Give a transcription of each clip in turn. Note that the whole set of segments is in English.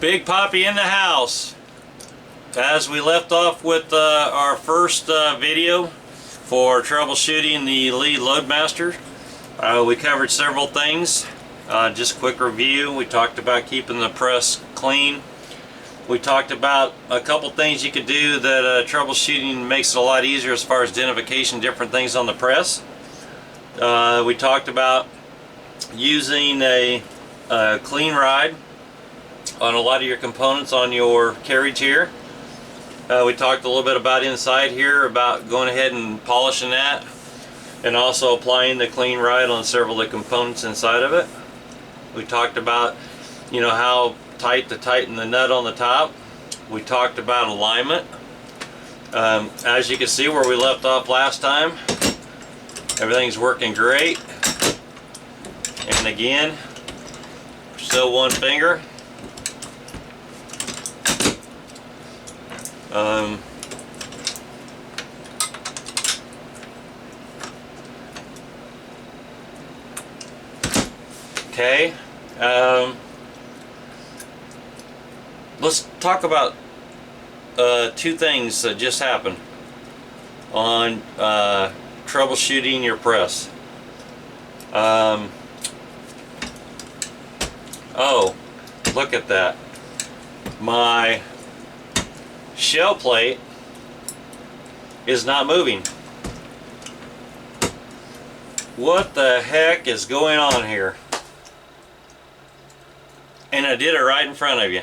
Big Poppy in the house. As we left off with our first video for troubleshooting the lead Loadmaster, we covered several things. Just quick review. We talked about keeping the press clean. We talked about a couple things you could do that troubleshooting makes it a lot easier as far as identification, different things on the press. We talked about using a clean ride on a lot of your components on your carriage here. We talked a little bit about inside here, about going ahead and polishing that, and also applying the clean ride on several of the components inside of it. We talked about, how tight to tighten the nut on the top. We talked about alignment. As you can see where we left off last time, everything's working great. And again, still one finger. Okay. Let's talk about two things that just happened on troubleshooting your press. Oh, look at that. My shell plate is not moving. What the heck is going on here? And I did it right in front of you.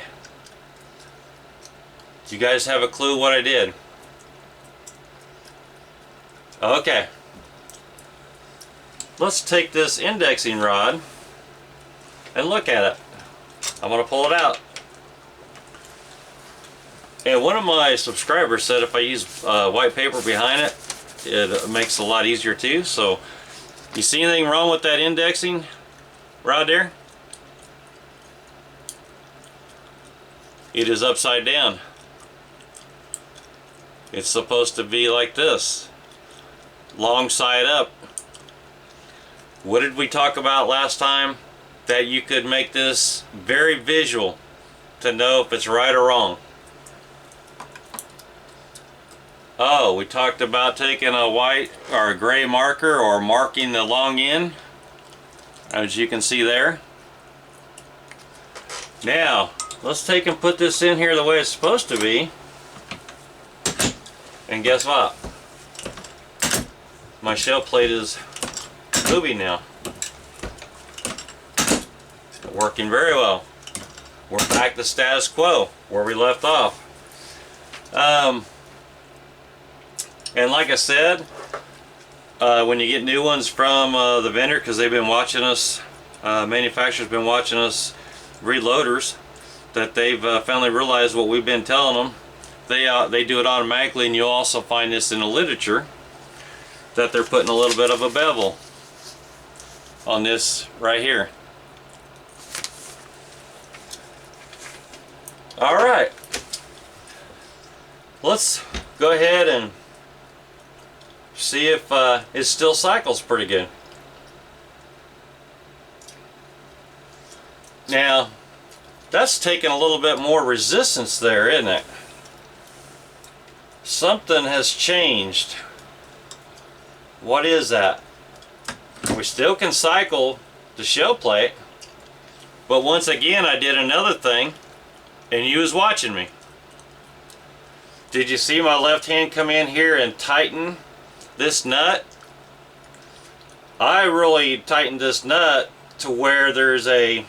Do you guys have a clue what I did? Okay. Let's take this indexing rod and look at it. I'm going to pull it out. And one of my subscribers said if I use white paper behind it, it makes it a lot easier too. So, you see anything wrong with that indexing rod there? It is upside down. It's supposed to be like this, long side up. What did we talk about last time? That you could make this very visual to know if it's right or wrong. Oh, we talked about taking a white or a gray marker or marking the long end, as you can see there. Now, let's take and put this in here the way it's supposed to be. And guess what? My shell plate is moving now. Working very well. We're back to status quo where we left off. And like I said, when you get new ones from the vendor, because they've been watching us, manufacturers been watching us reloaders, that they've finally realized what we've been telling them. They do it automatically, and you'll also find this in the literature that they're putting a little bit of a bevel on this right here. Alright, let's go ahead and see if it still cycles pretty good. Now, that's taking a little bit more resistance there, isn't it? Something has changed. What is that? We still can cycle the shell plate, but once again I did another thing, and you was watching me. Did you see my left hand come in here and tighten this nut? I really tightened this nut to where there's a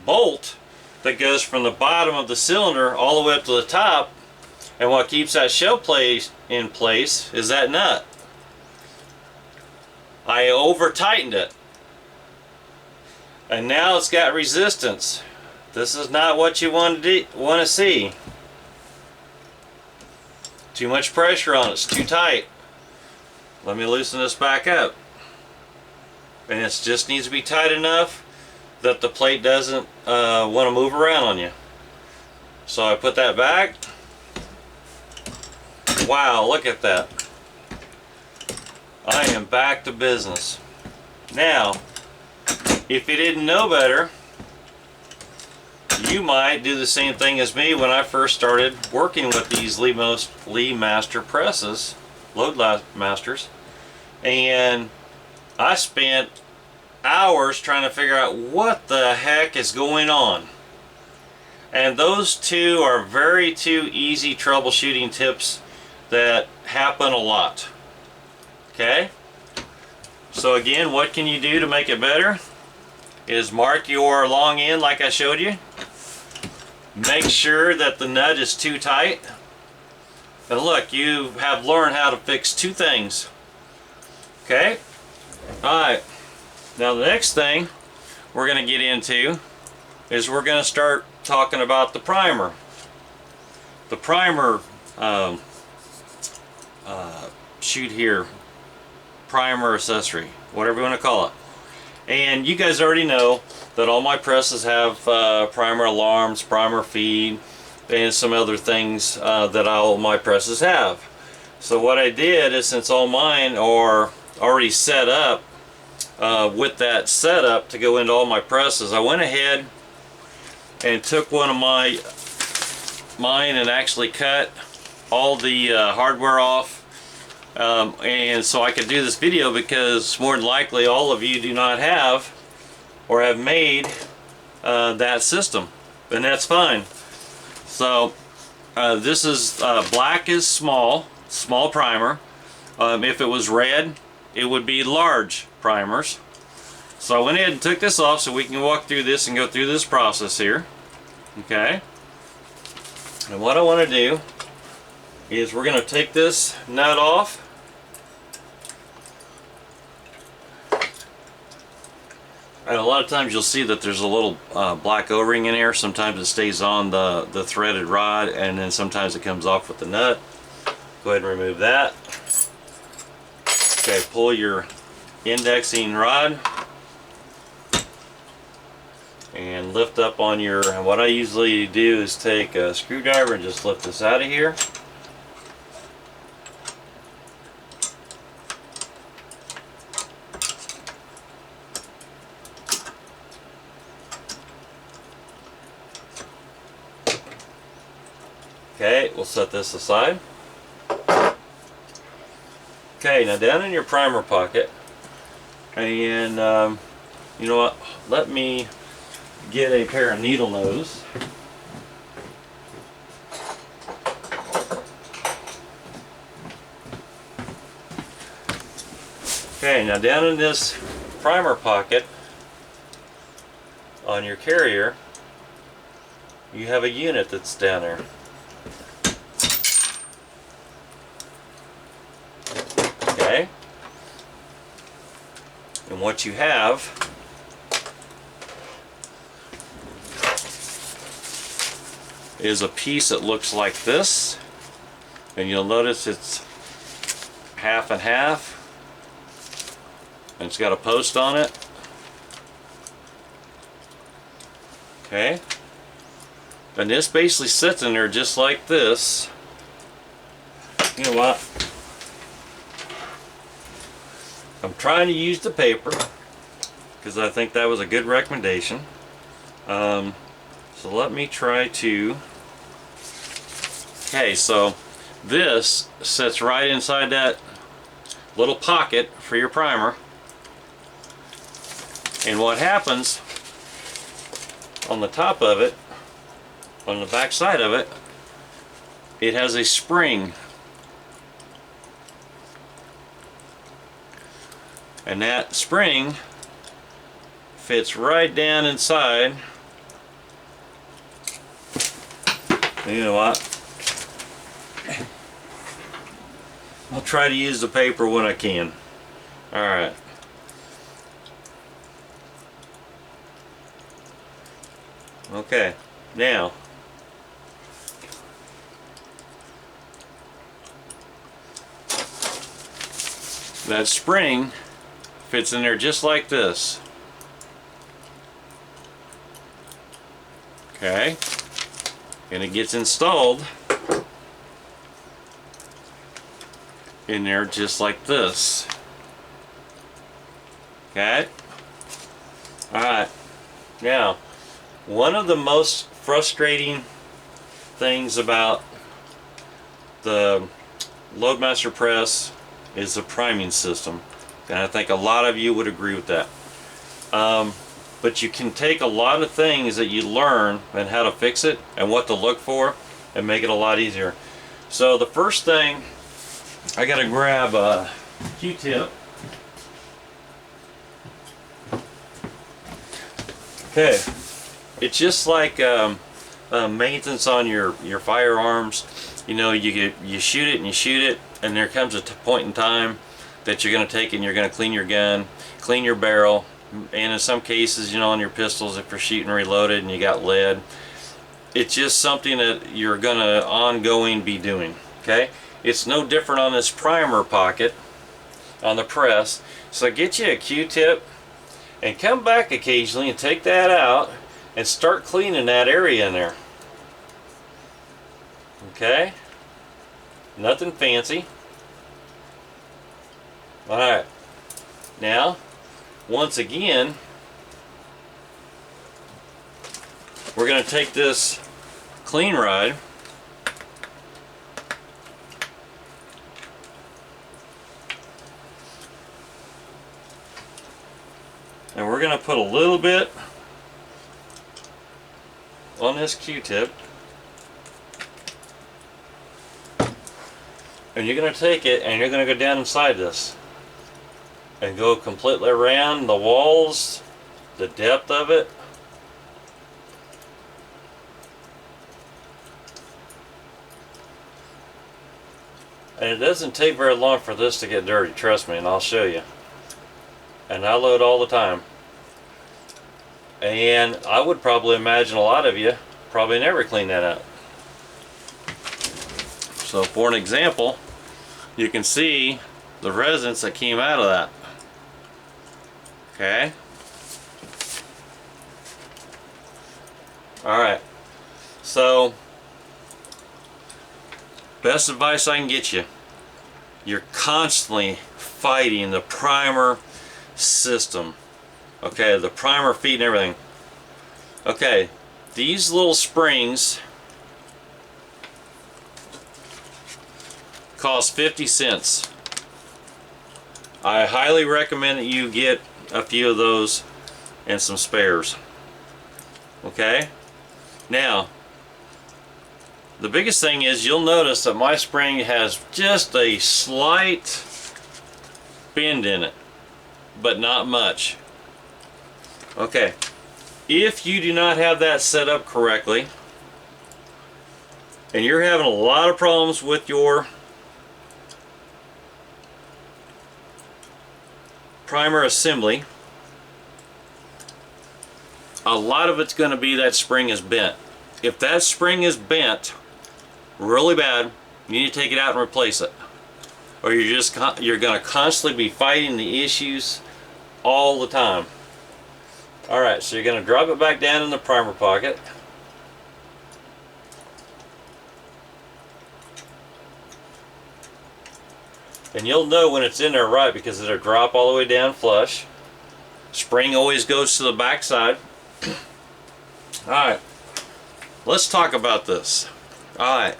bolt that goes from the bottom of the cylinder all the way up to the top, and what keeps that shell plate in place is that nut. I over tightened it, and now it's got resistance. This is not what you want to see. Too much pressure on it, it's too tight. Let me loosen this back up. And it just needs to be tight enough that the plate doesn't want to move around on you. So I put that back. Wow, look at that. I am back to business. Now, if you didn't know better, you might do the same thing as me when I first started working with these Loadmaster presses, Loadmasters, and I spent hours trying to figure out what the heck is going on. And those two are two easy troubleshooting tips that happen a lot. Okay? So again, what can you do to make it better? Is mark your long end like I showed you. Make sure that the nut is too tight. And look, you have learned how to fix two things. Okay? Alright. Now the next thing we're going to get into is we're going to start talking about the primer. The primer, shoot here, primer accessory, whatever you want to call it. And you guys already know that all my presses have primer alarms, primer feed, and some other things that all my presses have. So what I did is, since all mine are already set up with that setup to go into all my presses, I went ahead and took one of mine and actually cut all the hardware off, and so I could do this video, because more than likely all of you do not have or have made that system, and that's fine. So this is black is small primer. If it was red, it would be large primers. So I went ahead and took this off so we can walk through this and go through this process here. Okay? And what I want to do is we're going to take this nut off. And a lot of times you'll see that there's a little black O-ring in here. Sometimes it stays on the threaded rod, and then sometimes it comes off with the nut. Go ahead and remove that. Okay, pull your indexing rod and lift up on your, what I usually do is take a screwdriver and just lift this out of here. Okay, we'll set this aside. Okay, now down in your primer pocket, and you know what, let me get a pair of needle nose. Okay, now down in this primer pocket on your carrier, you have a unit that's down there. Okay, and what you have is a piece that looks like this, and you'll notice it's half and half, and it's got a post on it. Okay, and this basically sits in there just like this. You know what, I'm trying to use the paper because I think that was a good recommendation. So let me try to. Okay, so this sits right inside that little pocket for your primer. And what happens on the top of it, on the back side of it, it has a spring. And that spring fits right down inside. You know what? I'll try to use the paper when I can. Alright. Okay, now that spring fits in there just like this. Okay, and it gets installed in there just like this. Okay, alright, now one of the most frustrating things about the Loadmaster press is the priming system, and I think a lot of you would agree with that. But you can take a lot of things that you learn and how to fix it and what to look for and make it a lot easier. So the first thing, I gotta grab a Q-tip. Okay, it's just like maintenance on your firearms. You know, you shoot it and you shoot it, and there comes a point in time that you're going to take it and you're going to clean your gun, clean your barrel, and in some cases, you know, on your pistols, if you're shooting reloaded and you got lead, it's just something that you're going to ongoing be doing. Okay, it's no different on this primer pocket on the press. So get you a Q-tip and come back occasionally and take that out and start cleaning that area in there. Okay, nothing fancy. Alright, now once again we're going to take this clean ride and we're going to put a little bit on this Q-tip, and you're going to take it and you're going to go down inside this and go completely around the walls, the depth of it. And it doesn't take very long for this to get dirty, trust me, and I'll show you. And I load all the time. And I would probably imagine a lot of you probably never clean that out. So for an example, you can see the resins that came out of that. Okay. Alright. So, best advice I can get you. You're constantly fighting the primer system. Okay, the primer feed and everything. Okay, these little springs cost 50 cents. I highly recommend that you get a few of those and some spares. Okay, now the biggest thing is you'll notice that my spring has just a slight bend in it, but not much. Okay, if you do not have that set up correctly and you're having a lot of problems with your primer assembly, a lot of it's going to be that spring is bent. If that spring is bent really bad, you need to take it out and replace it, or you're going to constantly be fighting the issues all the time. Alright, so you're going to drop it back down in the primer pocket. And you'll know when it's in there right because it'll drop all the way down flush. Spring always goes to the back side. Alright, let's talk about this. Alright,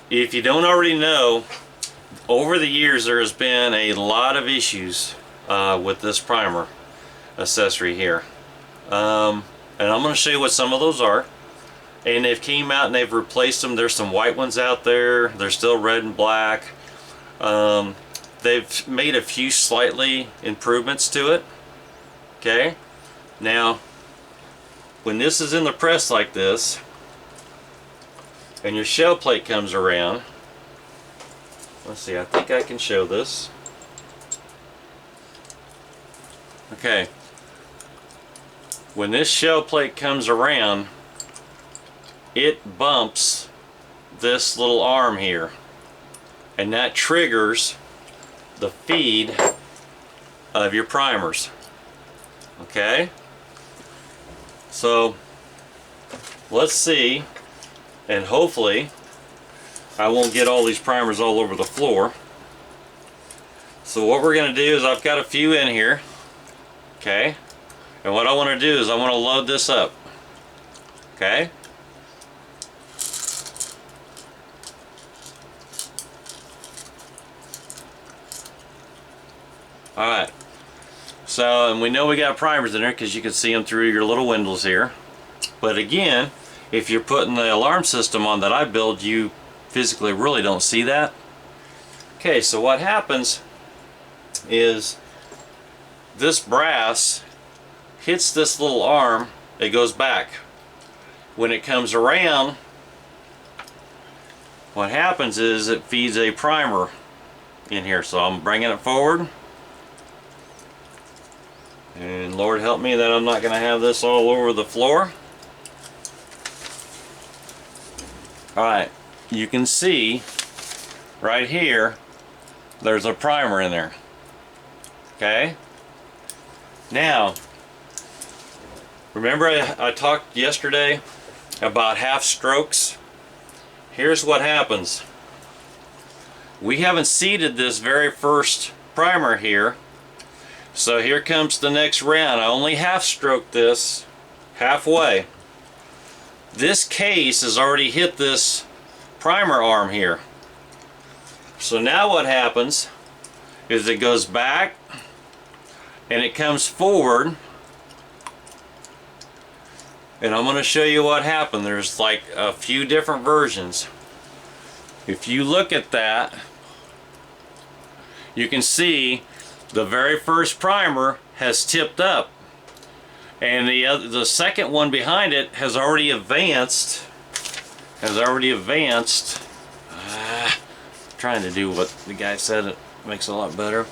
if you don't already know, over the years there has been a lot of issues with this primer accessory here. And I'm going to show you what some of those are. And they've came out and they've replaced them. There's some white ones out there. They're still red and black. They've made a few slightly improvements to it. Okay, now when this is in the press like this and your shell plate comes around, let's see, I think I can show this. Okay, when this shell plate comes around, it bumps this little arm here, and that triggers the feed of your primers. Okay, so let's see, and hopefully I won't get all these primers all over the floor. So what we're going to do is I've got a few in here. Okay, and what I want to do is I want to load this up. Okay? Alright. So, and we know we got primers in there because you can see them through your little windows here. But again, if you're putting the alarm system on that I build, you physically really don't see that. Okay, so what happens is this brass hits this little arm, it goes back. When it comes around, what happens is it feeds a primer in here. So I'm bringing it forward. And Lord help me that I'm not going to have this all over the floor. Alright, you can see right here there's a primer in there. Okay? Now, remember I talked yesterday about half strokes? Here's what happens. We haven't seeded this very first primer here. So here comes the next round. I only half stroked this halfway. This case has already hit this primer arm here. So now what happens is it goes back and it comes forward, and I'm going to show you what happened. There's like a few different versions. If you look at that, you can see the very first primer has tipped up, and the second one behind it has already advanced. Trying to do what the guy said, it makes it a lot better.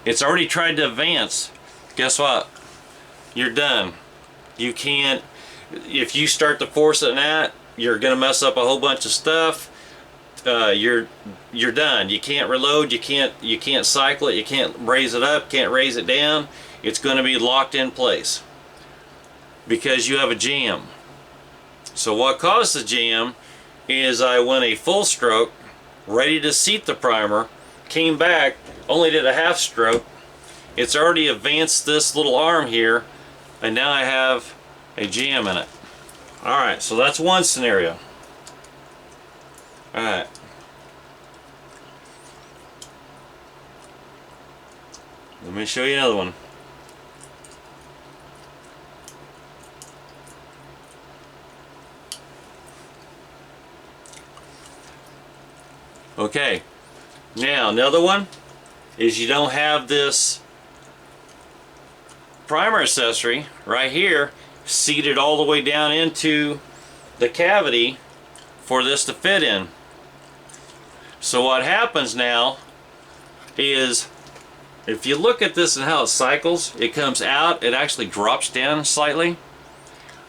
It's already tried to advance. Guess what? You're done. You can't, if you start to force it in that, you're gonna mess up a whole bunch of stuff. You're done. You can't reload, you can't cycle it, you can't raise it up, can't raise it down. It's gonna be locked in place because you have a jam. So what caused the jam is I went a full stroke, ready to seat the primer, came back, only did a half stroke. It's already advanced this little arm here, and now I have a jam in it. Alright, so that's one scenario. Alright. Let me show you another one. Okay, now another one is you don't have this primer accessory right here seated all the way down into the cavity for this to fit in. So what happens now is, if you look at this and how it cycles, it comes out, it actually drops down slightly.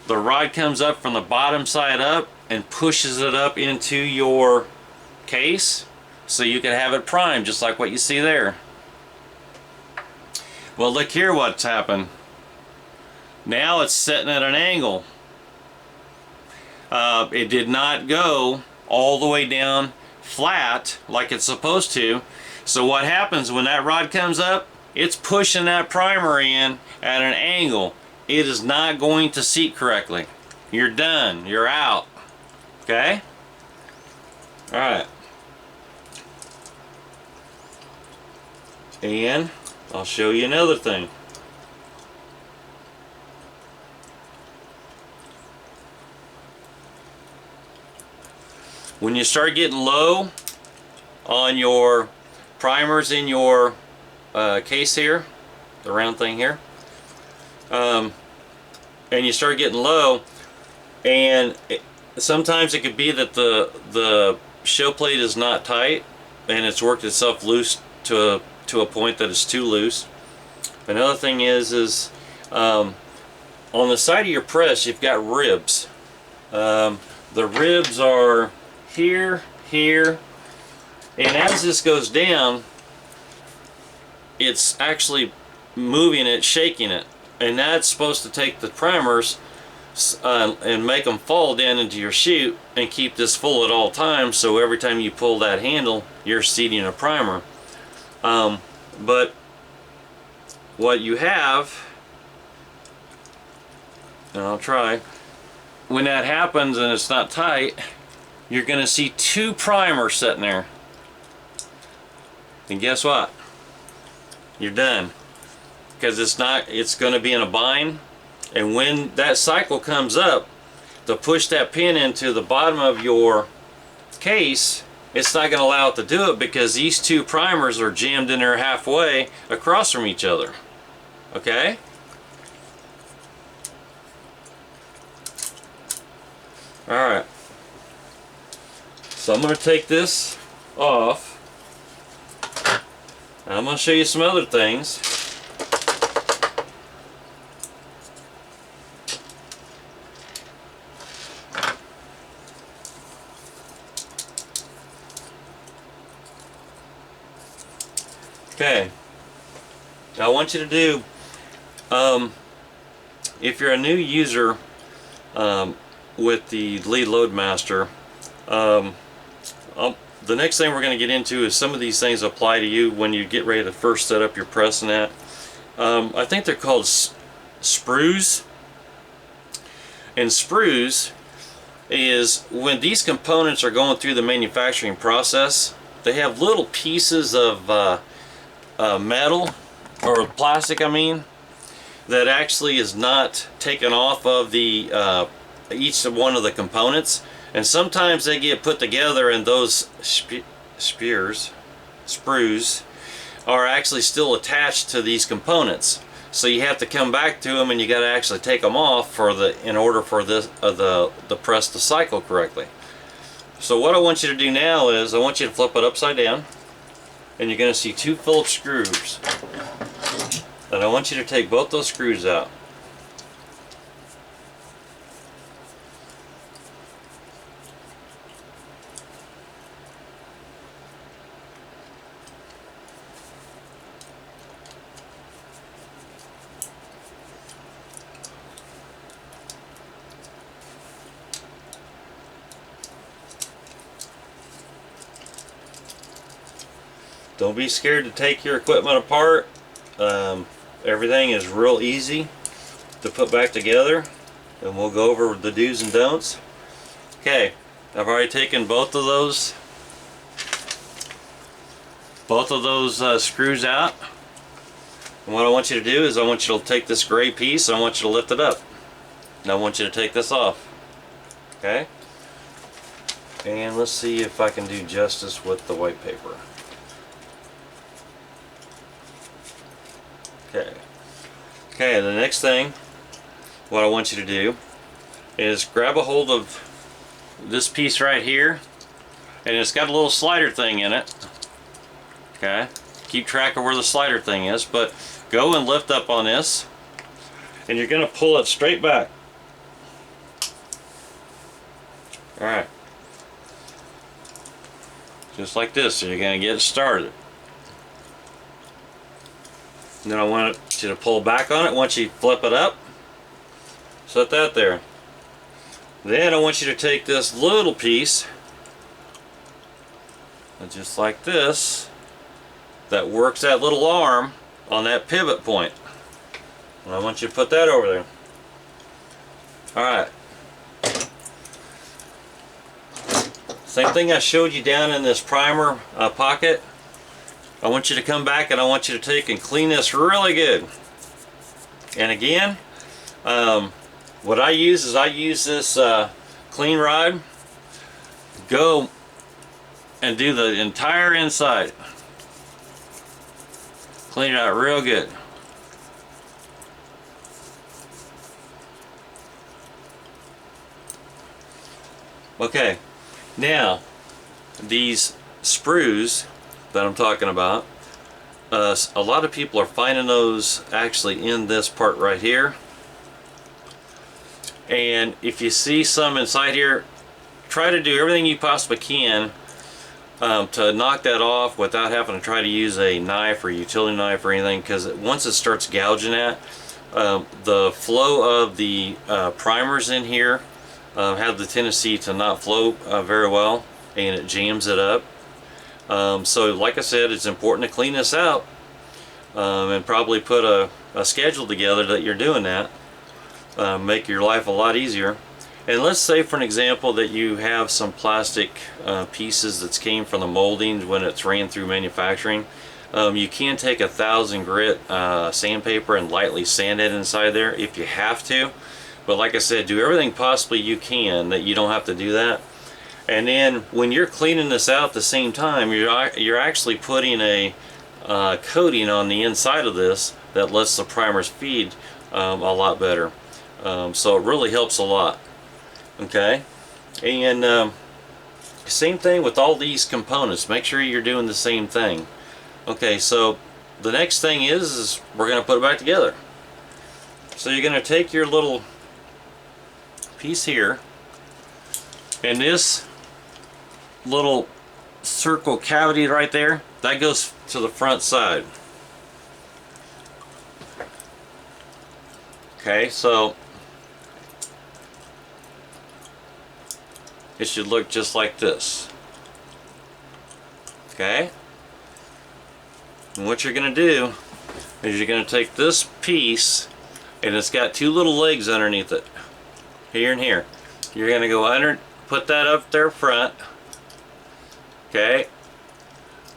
The rod comes up from the bottom side up and pushes it up into your case so you can have it primed just like what you see there. Well, look here what's happened. Now it's sitting at an angle. It did not go all the way down flat like it's supposed to. So what happens when that rod comes up, it's pushing that primer in at an angle. It is not going to seat correctly. You're done. You're out. Okay? Alright. And I'll show you another thing. When you start getting low on your primers in your case here, the round thing here, and you start getting low, and sometimes it could be that the show plate is not tight and it's worked itself loose to a point that it's too loose. Another thing is on the side of your press you've got ribs. The ribs are here, here, and as this goes down, it's actually moving it, shaking it, and that's supposed to take the primers and make them fall down into your chute and keep this full at all times, so every time you pull that handle you're seating a primer. But what you have, and I'll try, when that happens and it's not tight, you're going to see 2 primers sitting there. And guess what? You're done. Because it's going to be in a bind. And when that cycle comes up to push that pin into the bottom of your case, it's not going to allow it to do it because these 2 primers are jammed in there halfway across from each other. Okay? Alright. So I'm going to take this off. I'm going to show you some other things. Okay, now I want you to do, if you're a new user with the Lee Loadmaster, the next thing we're going to get into is some of these things apply to you when you get ready to first set up your press and that. I think they're called Sprues. And Sprues is when these components are going through the manufacturing process, they have little pieces of metal or plastic, I mean, that actually is not taken off of the each one of the components, and sometimes they get put together and those sprues are actually still attached to these components, so you have to come back to them and you got to actually take them off in order for this the press to cycle correctly. So what I want you to do now is I want you to flip it upside down, and you're going to see 2 Phillips screws, and I want you to take both those screws out. Don't be scared to take your equipment apart. Everything is real easy to put back together, and we'll go over the do's and don'ts. Okay, I've already taken both of those screws out, and what I want you to do is I want you to take this gray piece and I want you to lift it up, and I want you to take this off. Okay, and let's see if I can do justice with the white paper. Okay, the next thing, what I want you to do is grab a hold of this piece right here, and it's got a little slider thing in it. Okay, keep track of where the slider thing is, but go and lift up on this, and you're going to pull it straight back. Alright, just like this, so you're going to get it started. And then I want you to pull back on it once you flip it up. Set that there. Then I want you to take this little piece, and just like this, that works that little arm on that pivot point. And I want you to put that over there. Alright. Same thing I showed you down in this primer pocket. I want you to come back and I want you to take and clean this really good. And again, what I use is I use this clean rod. Go and do the entire inside. Clean it out real good. Okay, now these sprues that I'm talking about, a lot of people are finding those actually in this part right here, and if you see some inside here, try to do everything you possibly can to knock that off without having to try to use a knife or utility knife or anything, because once it starts gouging that, the flow of the primers in here have the tendency to not flow very well, and it jams it up. So like I said, it's important to clean this out and probably put a schedule together that you're doing that. Make your life a lot easier. And let's say for an example that you have some plastic pieces that came from the molding when it's ran through manufacturing. You can take 1000 grit sandpaper and lightly sand it inside there if you have to. But like I said, do everything possibly you can that you don't have to do that. And then when you're cleaning this out at the same time, you're actually putting a coating on the inside of this that lets the primers feed a lot better. So it really helps a lot. Okay, and same thing with all these components. Make sure you're doing the same thing. Okay, so the next thing is we're going to put it back together. So you're going to take your little piece here, and this little circle cavity right there, that goes to the front side. Okay, so it should look just like this. Okay, and what you're going to do is you're going to take this piece, and it's got two little legs underneath it, here and here. You're going to go under, put that up there front. Okay,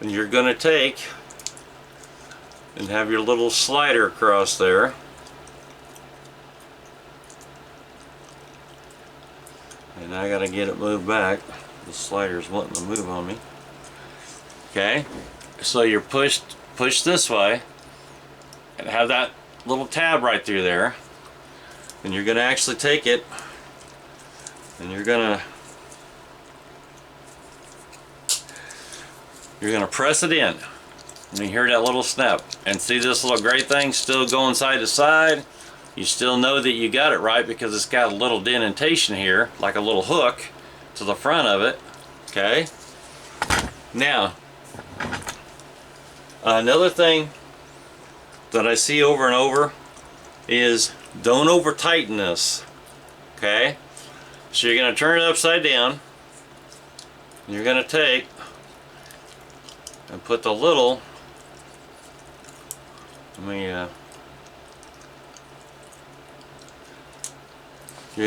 and you're going to take and have your little slider across there. And I gotta get it moved back. The slider's wanting to move on me. Okay, so you're push this way and have that little tab right through there. And you're gonna actually take it and you're gonna press it in. And you hear that little snap. And see this little gray thing still going side to side? You still know that you got it right because it's got a little indentation here, like a little hook to the front of it. Okay. Now, another thing that I see over and over is don't over tighten this. Okay. So you're going to turn it upside down. You're going to take and put the little, you're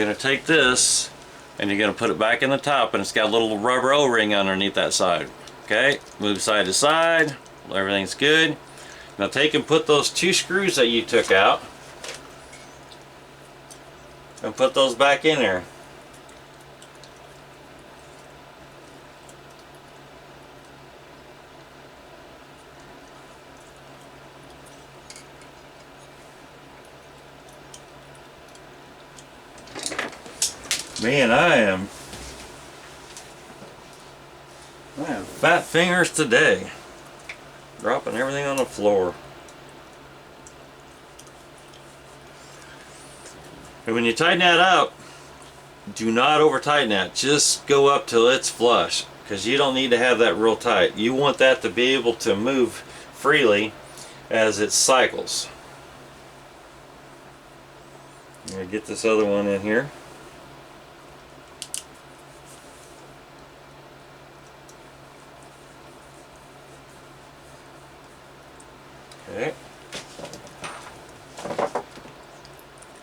going to take this and you're going to put it back in the top, and it's got a little rubber O-ring underneath that side. Okay, move side to side, everything's good. Now take and put those two screws that you took out and put those back in there. Man, I have fat fingers today. Dropping everything on the floor. And when you tighten that up, do not over tighten that. Just go up till it's flush, because you don't need to have that real tight. You want that to be able to move freely as it cycles. I'm going to get this other one in here. Okay.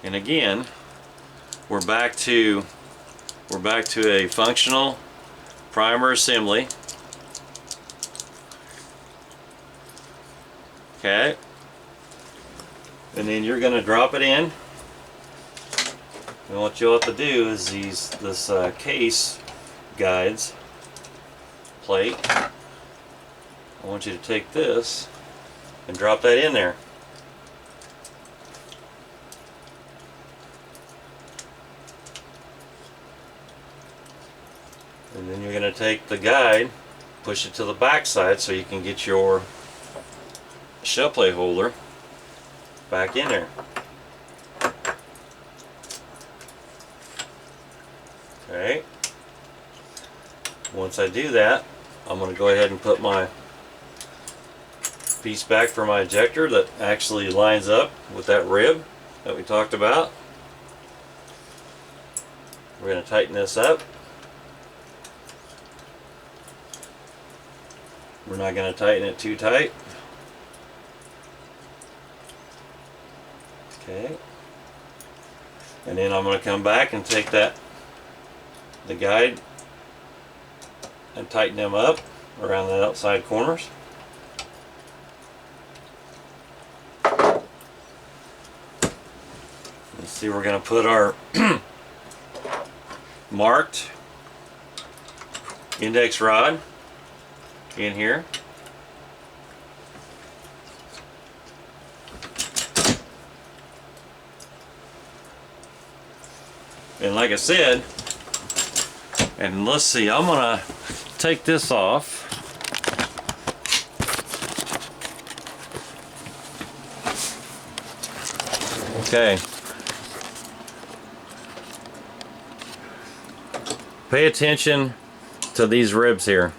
And again, we're back to a functional primer assembly. Okay. And then you're going to drop it in. And what you'll have to do is this case guides plate. I want you to take this and drop that in there. And then you're going to take the guide, push it to the back side so you can get your shell plate holder back in there. Okay. Once I do that, I'm going to go ahead and put my piece back for my ejector that actually lines up with that rib that we talked about. We're going to tighten this up. We're not going to tighten it too tight. Okay. And then I'm going to come back and take that the guide and tighten them up around the outside corners. Let's see, we're going to put our marked index rod in here. And like I said, and let's see, I'm gonna take this off. Okay. Pay attention to these ribs here.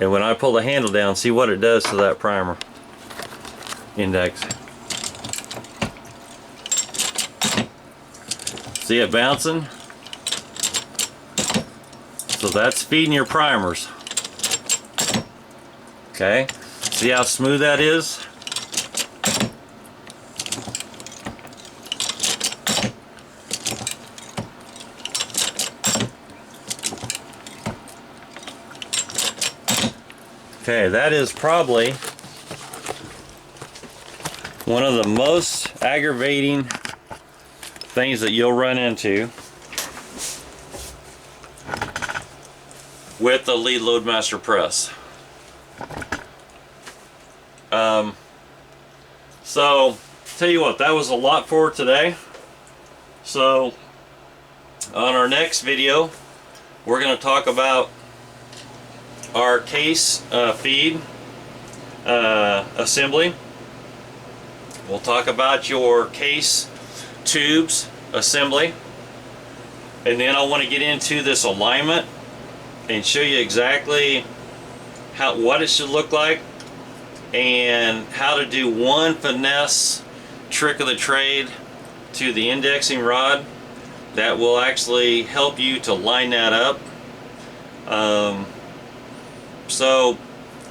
And when I pull the handle down, see what it does to that primer index. See it bouncing? So that's feeding your primers. Okay, see how smooth that is? Okay, that is probably one of the most aggravating things that you'll run into with the lead Loadmaster press. So tell you what, that was a lot for today. So on our next video, we're going to talk about our case feed assembly. We'll talk about your case tubes assembly, and then I want to get into this alignment and show you exactly what it should look like and how to do one finesse trick of the trade to the indexing rod that will actually help you to line that up. So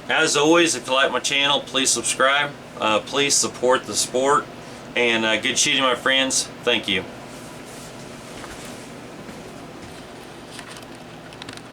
as always, if you like my channel, please subscribe, please support the sport, and good shooting, my friends. Thank you.